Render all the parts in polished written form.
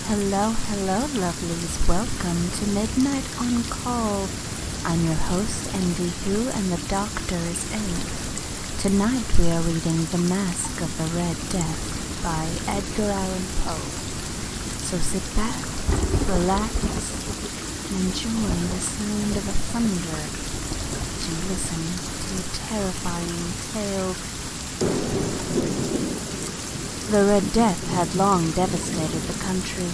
Hello, lovelies. Welcome to Midnight on Call. I'm your host, Envy Who, and the Doctor is Eve. Tonight we are reading The Masque of the Red Death by Edgar Allan Poe. So sit back, relax, and enjoy the sound of the thunder as you listen to a terrifying tale. The Red Death had long devastated the country.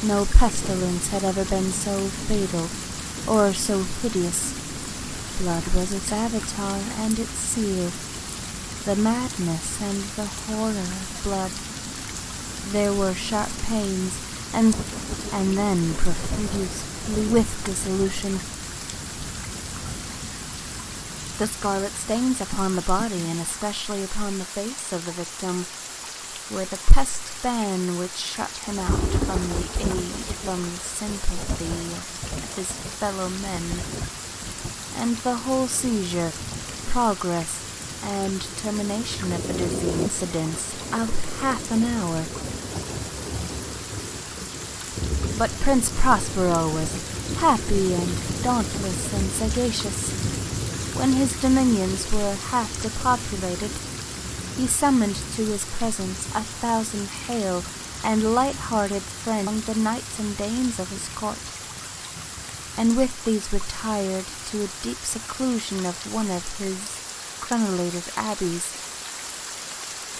No pestilence had ever been so fatal or so hideous. Blood was its avatar and its seal. The madness and the horror of blood. There were sharp pains and then profusely with dissolution. The scarlet stains upon the body and especially upon the face of the victim were the pest ban which shut him out from the aid, from the sympathy of his fellow men, and the whole seizure, progress, and termination of the disease incidence of half an hour. But Prince Prospero was happy and dauntless and sagacious. When his dominions were half depopulated, he summoned to his presence 1,000 hale and light-hearted friends among the knights and dames of his court, and with these retired to a deep seclusion of one of his crenellated abbeys.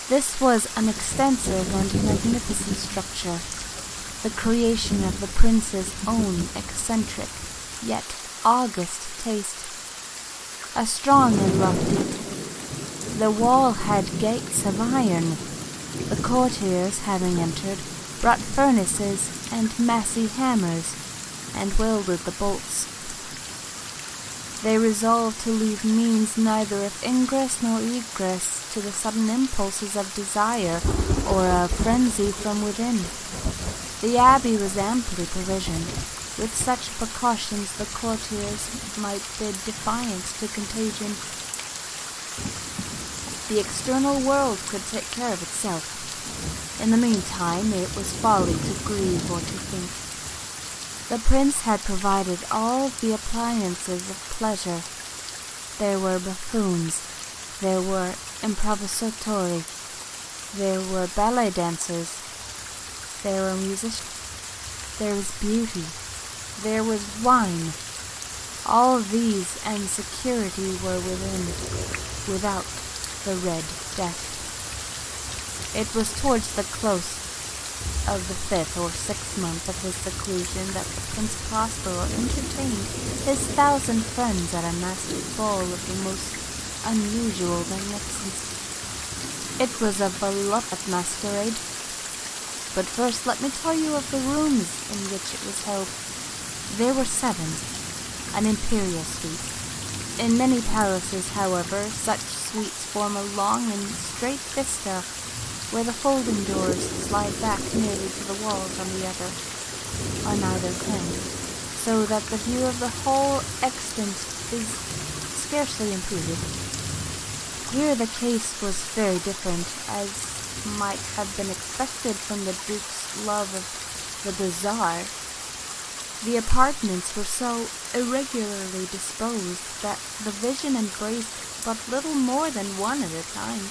This was an extensive and magnificent structure, the creation of the prince's own eccentric, yet august taste. A strong and lofty, the wall had gates of iron. The courtiers, having entered, brought furnaces and massy hammers, and wielded the bolts. They resolved to leave means neither of ingress nor egress to the sudden impulses of desire or of frenzy from within. The abbey was amply provisioned. With such precautions the courtiers might bid defiance to contagion. The external world could take care of itself. In the meantime, it was folly to grieve or to think. The prince had provided all the appliances of pleasure. There were buffoons, there were improvisatori, there were ballet dancers, there were musicians, there was beauty, there was wine. All these and security were without the Red Death. It was towards the close of the 5th or 6th month of his seclusion that the Prince Prospero entertained his 1,000 friends at a massive ball of the most unusual magnificence. It was a beloved masquerade. But first let me tell you of the rooms in which it was held. There were 7, an imperial suite. In many palaces, however, such suites form a long and straight vista, where the folding doors slide back nearly to the walls on either hand, so that the view of the whole extent is scarcely impeded. Here the case was very different, as might have been expected from the Duke's love of the bizarre. The apartments were so irregularly disposed that the vision embraced but little more than one at a time.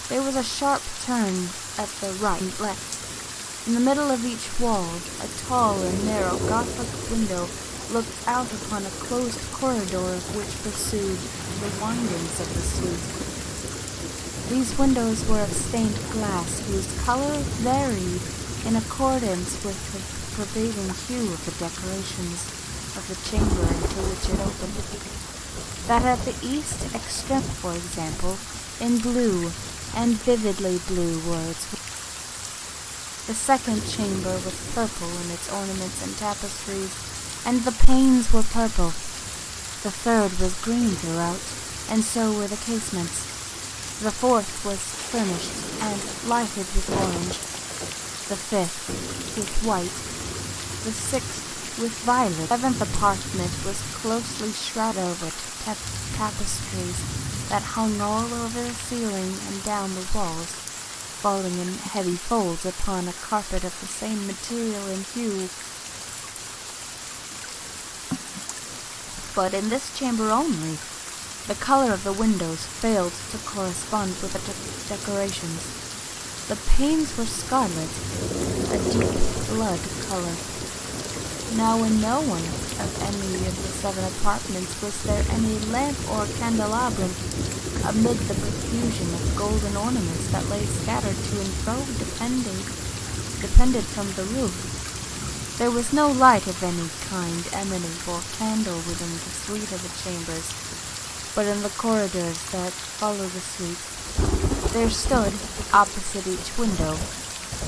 There was a sharp turn at the right and left. In the middle of each wall, a tall and narrow Gothic window looked out upon a closed corridor which pursued the windings of the suite. These windows were of stained glass whose color varied in accordance with the prevailing hue of the decorations of the chamber into which it opened. That at the east extremity, for example, in blue, and vividly blue words. The second chamber was purple in its ornaments and tapestries, and the panes were purple. The third was green throughout, and so were the casements. The fourth was furnished and lighted with orange. The fifth with white. The 6th with violet. The 7th apartment was closely shrouded with tapestries that hung all over the ceiling and down the walls. falling in heavy folds upon a carpet of the same material and hue. But in this chamber only, the color of the windows failed to correspond with the decorations. The panes were scarlet, a deep blood color. Now in no one of any of the 7 apartments was there any lamp or candelabrum amid the profusion of golden ornaments that lay scattered to and fro, depended from the roof. There was no light of any kind emanating or candle within the suite of the chambers, but in the corridors that follow the suite, there stood, opposite each window,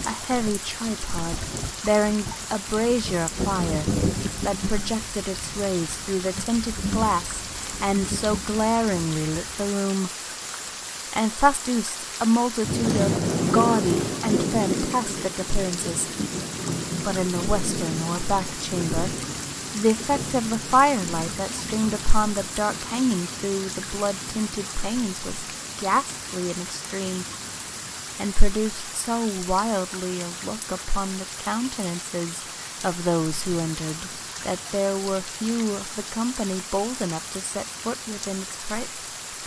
a heavy tripod bearing a brazier of fire that projected its rays through the tinted glass and so glaringly lit the room, and produced a multitude of gaudy and fantastic appearances. But in the western or back chamber, the effect of the firelight that streamed upon the dark hanging through the blood-tinted panes was ghastly in extreme, and produced so wildly a look upon the countenances of those who entered, that there were few of the company bold enough to set foot within its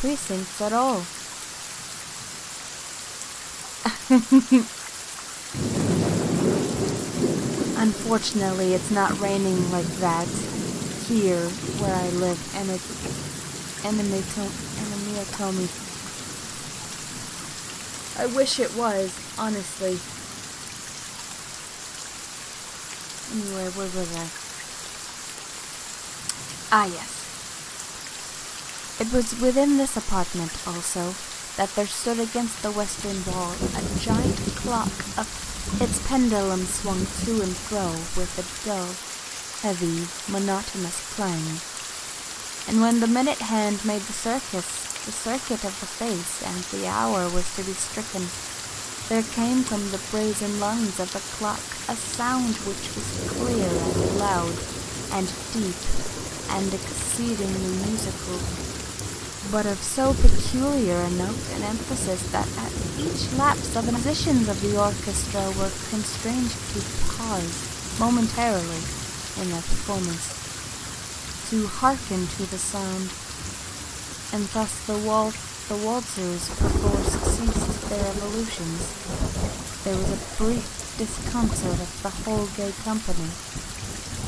precincts at all. Unfortunately, it's not raining like that here where I live, and Emil told me. I wish it was, honestly. Anyway, where was I? Ah, yes. It was within this apartment, also, that there stood against the western wall a giant clock. Its pendulum swung to and fro with a dull, heavy, monotonous clang. And when the minute hand made the circuit of the face, and the hour was to be stricken, there came from the brazen lungs of the clock a sound which was clear and loud, and deep, and exceedingly musical, but of so peculiar a note and emphasis that at each lapse the musicians of the orchestra were constrained to pause momentarily in their performance, to hearken to the sound, and thus the waltzers perforce ceased their evolutions. There was a brief disconcert of the whole gay company,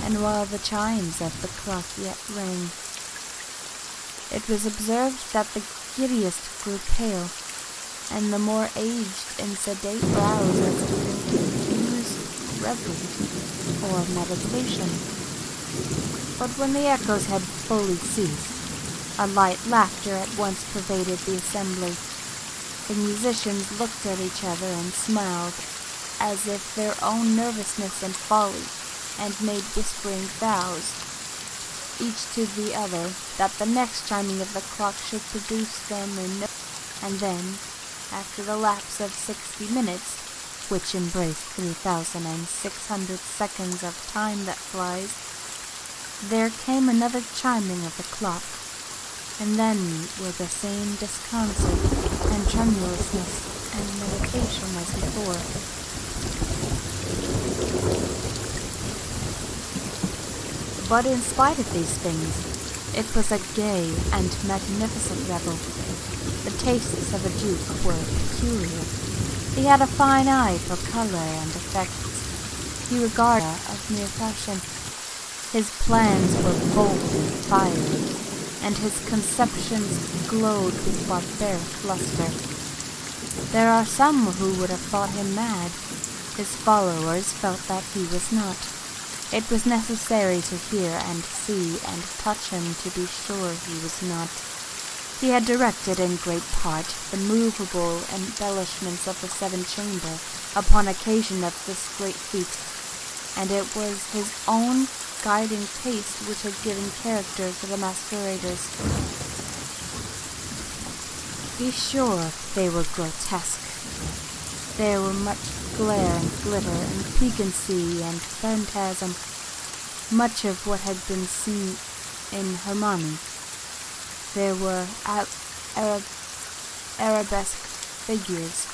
and while the chimes of the clock yet rang, it was observed that the giddiest grew pale, and the more aged and sedate brows as if in confused reverie or meditation. But when the echoes had fully ceased, a light laughter at once pervaded the assembly. The musicians looked at each other and smiled, as if their own nervousness and folly, and made whispering vows, each to the other, that the next chiming of the clock should produce them in no. And then, after the lapse of 60 minutes, which embraced 3,600 seconds of time that flies, there came another chiming of the clock, and then were the same disconcert and tremulousness and meditation as before. But in spite of these things, it was a gay and magnificent revel. The tastes of a duke were peculiar. He had a fine eye for color and effects. He regarded of mere fashion. His plans were bold and fiery, and his conceptions glowed with barbaric luster. There are some who would have thought him mad. His followers felt that he was not. It was necessary to hear and see and touch him to be sure he was not. He had directed in great part the movable embellishments of the 7th chamber upon occasion of this great feat, and it was his own guiding taste which had given character to the masqueraders. Be sure they were grotesque. There were much glare and glitter and piquancy and phantasm, much of what had been seen in Hermione. There were arabesque figures,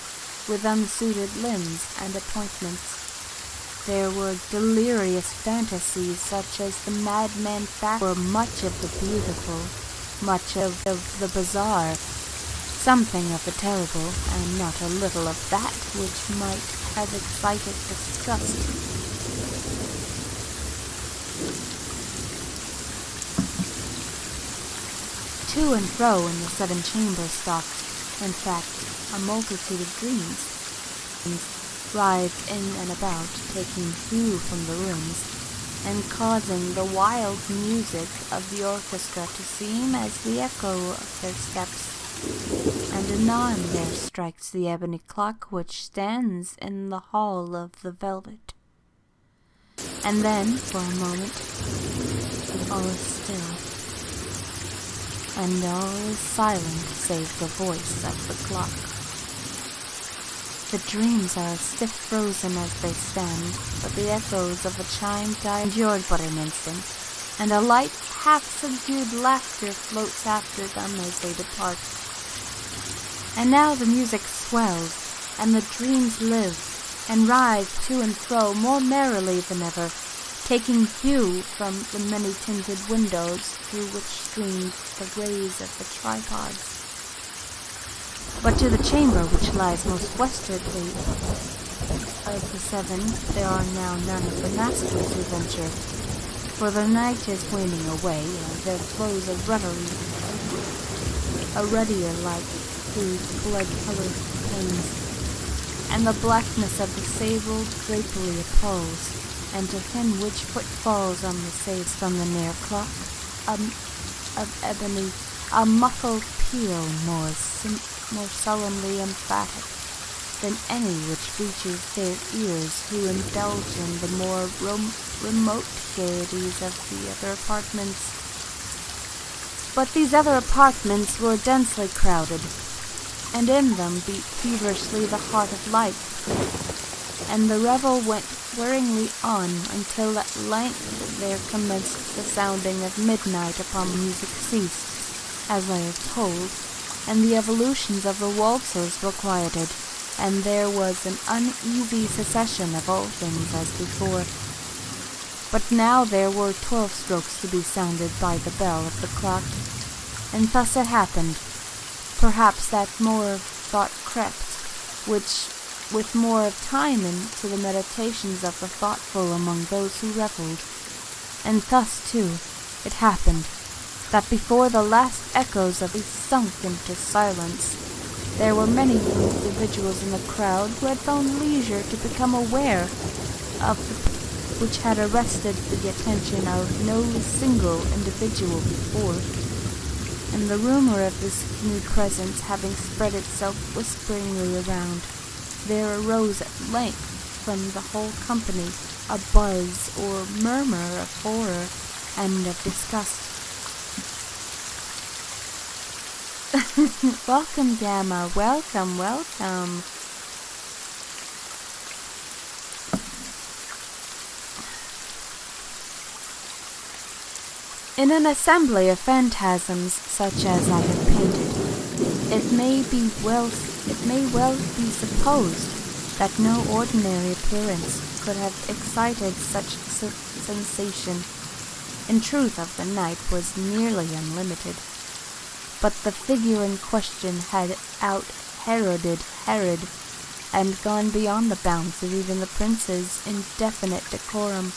with unsuited limbs and appointments. There were delirious fantasies such as the madman fact were much of the beautiful, much of the bizarre, something of the terrible, and not a little of that which might have excited disgust. To and fro in the seven chambers stalked, in fact, a multitude of dreams, writhed in and about, taking hue from the rooms, and causing the wild music of the orchestra to seem as the echo of their steps. And anon there strikes the ebony clock which stands in the hall of the velvet. And then, for a moment, all is still, and all is silent save the voice of the clock. The dreams are as stiff frozen as they stand, but the echoes of the chime die endured but an instant, and a light, half-subdued laughter floats after them as they depart. And now the music swells, and the dreams live, and writhe to and fro more merrily than ever, taking hue from the many-tinted windows through which streamed the rays of the tripods. But to the chamber which lies most westwardly of the seven, there are now none of the masters who venture, for the night is waning away, and there flows a ruddier light through the blood-colored panes, and the blackness of the sable drapery appalls, and to him which foot falls on the saves from the near clock, of ebony, a muffled peal more solemnly emphatic than any which reaches their ears who indulge in the more remote gaieties of the other apartments. But these other apartments were densely crowded, and in them beat feverishly the heart of life, and the revel went whirringly on until at length there commenced the sounding of midnight upon music ceased, as I have told, and the evolutions of the waltzers were quieted, and there was an uneasy cessation of all things as before. But now there were 12 strokes to be sounded by the bell of the clock, and thus it happened, perhaps that more of thought crept, which with more of time into the meditations of the thoughtful among those who revelled, and thus, too, it happened, that before the last echoes of these sunk into silence, there were many individuals in the crowd who had found leisure to become aware of the which had arrested the attention of no single individual before, and the rumor of this new presence having spread itself whisperingly around, there arose at length from the whole company a buzz or murmur of horror and of disgust. Welcome, Gamma. Welcome, welcome. In an assembly of phantasms such as I have painted, it may well be supposed that no ordinary appearance could have excited such sensation. In truth, of the night was nearly unlimited. But the figure in question had out-Heroded Herod, and gone beyond the bounds of even the prince's indefinite decorum.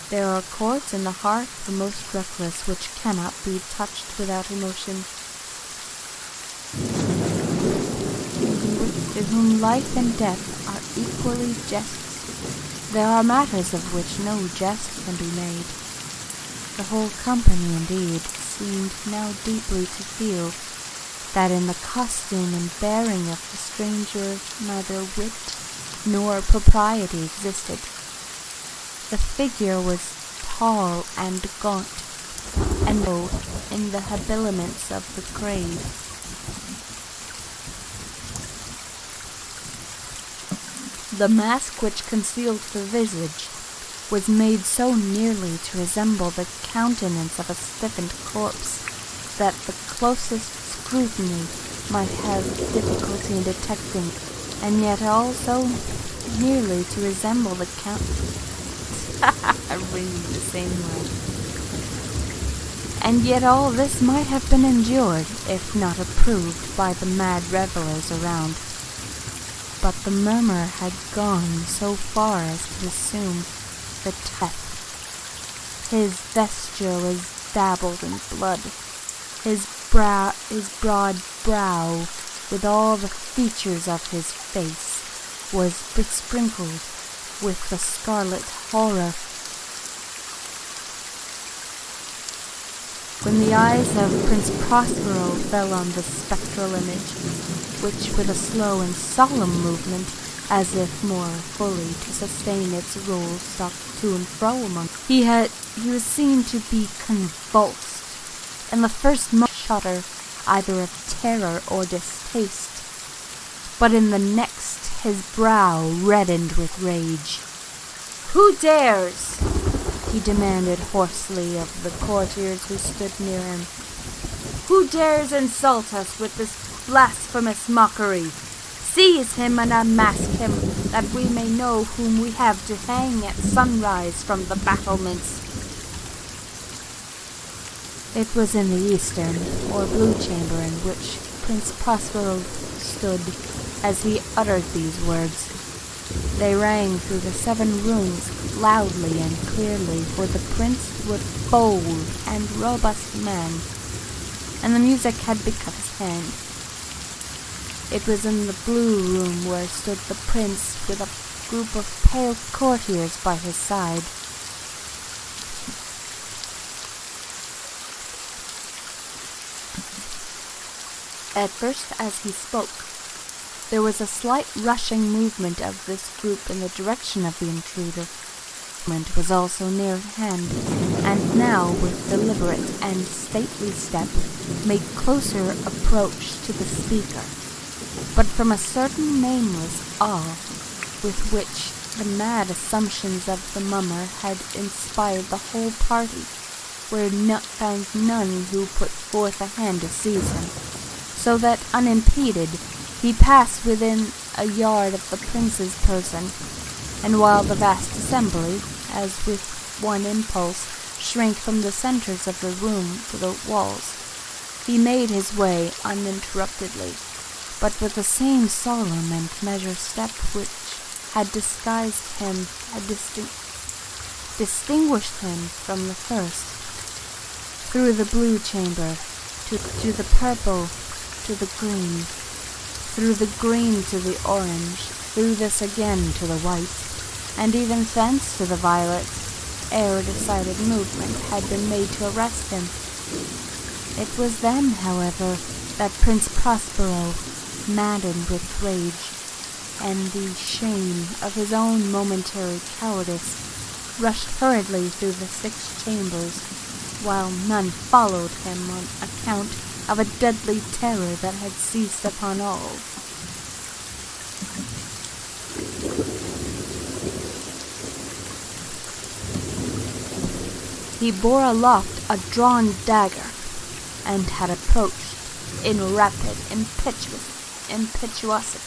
There are chords in the heart the most reckless which cannot be touched without emotion, to whom life and death are equally jests. There are matters of which no jest can be made. The whole company, indeed, seemed now deeply to feel that in the costume and bearing of the stranger neither wit nor propriety existed. The figure was tall and gaunt, and low in the habiliments of the grave. The mask which concealed the visage was made so nearly to resemble the countenance of a stiffened corpse that the closest scrutiny might have difficulty in detecting and yet all so nearly to resemble the Count. I'm reading the same way. And yet all this might have been endured, if not approved, by the mad revelers around. But the murmur had gone so far as to assume the death. His vesture was dabbled in blood. His broad brow, with all the features of his face, was besprinkled with the scarlet horror. When the eyes of Prince Prospero fell on the spectral image, which with a slow and solemn movement, as if more fully to sustain its role, stalked to and fro among, he was seen to be convulsed, and the first shudder either of terror or distaste, but in the next his brow reddened with rage. "Who dares?" he demanded hoarsely of the courtiers who stood near him. "Who dares insult us with this blasphemous mockery? Seize him and unmask him, that we may know whom we have to hang at sunrise from the battlements." It was in the eastern, or blue chamber, in which Prince Prospero stood as he uttered these words. They rang through the 7 rooms loudly and clearly, for the prince was a bold and robust man, and the music had become his hand. It was in the blue room where stood the prince with a group of pale courtiers by his side. At first, as he spoke, there was a slight rushing movement of this group in the direction of the intruder. The movement was also near at hand, and now, with deliberate and stately step, made closer approach to the speaker. But from a certain nameless awe, with which the mad assumptions of the mummer had inspired the whole party, were found none who put forth a hand to seize him, so that, unimpeded, he passed within a yard of the prince's person, and while the vast assembly, as with one impulse, shrank from the centres of the room to the walls, he made his way uninterruptedly, but with the same solemn and measured step which had distinguished him from the first, through the blue chamber, to the purple, to the green, through the green to the orange, through this again to the white, and even thence to the violet, ere a decided movement had been made to arrest him. It was then, however, that Prince Prospero, maddened with rage and the shame of his own momentary cowardice, rushed hurriedly through the 6 chambers, while none followed him on account of a deadly terror that had seized upon all. He bore aloft a drawn dagger, and had approached in rapid impetuosity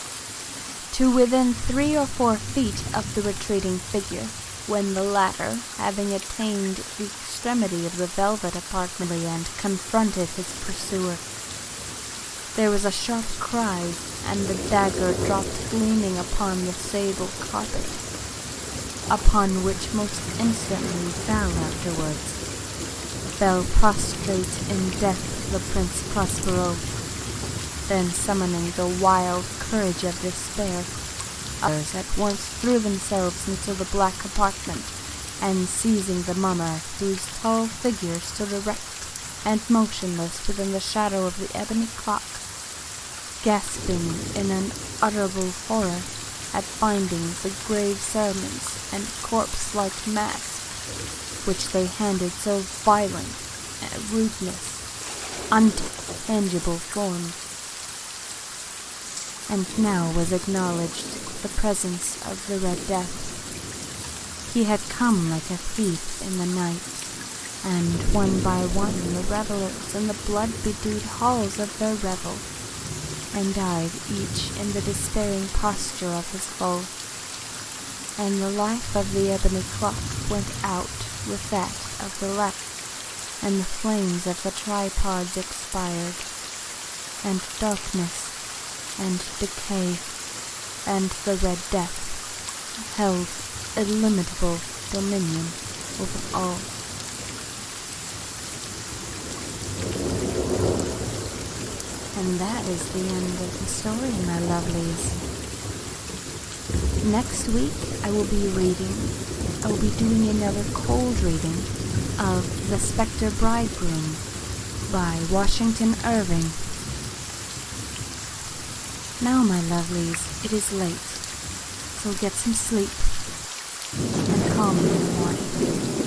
to within 3 or 4 feet of the retreating figure, when the latter, having attained the extremity of the velvet apartment and confronted his pursuer, there was a sharp cry, and the dagger dropped gleaming upon the sable carpet, upon which most instantly fell prostrate in death the Prince Prospero. Then summoning the wild courage of despair, others at once threw themselves into the black apartment, and seizing the mummer, whose tall figure stood erect and motionless within the shadow of the ebony clock, gasping in unutterable horror at finding the grave cerements and corpse-like mask which they handed so violent rudeness, untangible form, and now was acknowledged the presence of the Red Death. He had come like a thief in the night, and one by one the revelers in the blood-bedewed halls of their revel, and died each in the despairing posture of his fall. And the life of the ebony clock went out with that of the left, and the flames of the tripods expired, and darkness, and decay, and the Red Death held illimitable dominion over all. And that is the end of the story, my lovelies. Next week I will be doing another cold reading of The Spectre Bridegroom by Washington Irving. Now, my lovelies, it is late, so get some sleep and call me in the morning.